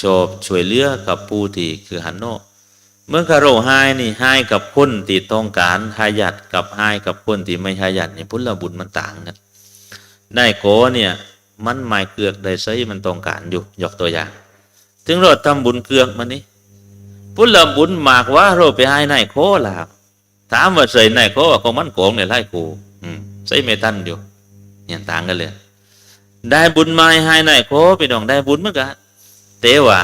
ชอบช่วยเหลือกับผู้ที่คือหันโนเมื่อกระโรให้นี่ให้กับคนที่ต้องการหายัดกับให้กับคนที่ไม่หายัดนี่พุทธบุญมันต่างกันได้โกเนี่ยมันหมายเกือกได้ใช้มันต้องการอยู่ยกตัวอย่างถึงเราทำบุญเกือกมันนี่พุทธบุญมากว่าเราไปให้นายโคล่ะถามว่าใส่นายโคว่าก็มันโกงเนี่ยไล่กูใส่ไม่ทันอยู่อย่างต่างกันเลยได้บุญมาให้นายโคพี่น้องได้บุญเหมือนกันแต่ว่า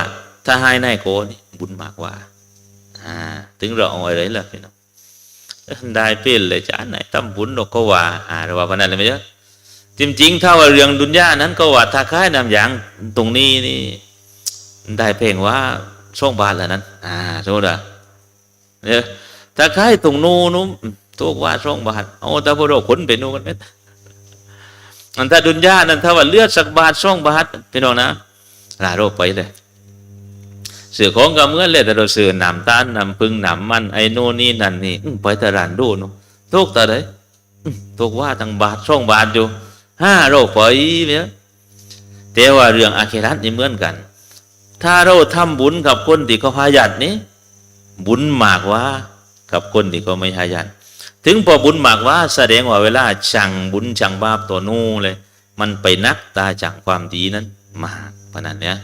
ถ้าให้นายโคนี่บุญมากกว่าถึงเราเอาอะไรล่ะพี่น้องได้เป็นเลยจ้าไหนทำบุญเราก็ว่าเราว่าพนันเลยไหมจ๊ะจริงๆถ้าว่าเรื่องดุนยานั้นก็ว่าถ้าค่ายนำอย่างตรงนี้นี่ได้เพ่งว่าช่องบาทแล้วนั้นสมมติว่าเนี่ยถ้าค่ายตรงนู้นตัวว่าช่องบาทเอาแต่พวกเราขนไปนู้นกันไหมอันถ้าดุนยานั้นถ้าว่าเลือดสักบาทช่องบาทพี่น้องนะเราไปเลยเสือของก็เหมือนเลยแต่เราเสือหนำตาลหนำพึ่งหนำมันไอ้โน่นนี่นั่นนี่ไปตลาดดูนู้นทุกแต่เลยทุกว่าตั้งบาทช่องบาทอยู่เราไปเนี่ยแต่ว่าเรื่องอาเครัตนี่เหมือนกันถ้าเราทำบุญกับคนที่เขาหายัดนี้บุญมากว่ากับคนที่เขาไม่หายัดถึงพอบุญมากว่าแสดงว่าเวลาจังบุญจังบาปตัวนู้เลยมันไปนักตาจังความดีนั้นมากขนาดเนี้ย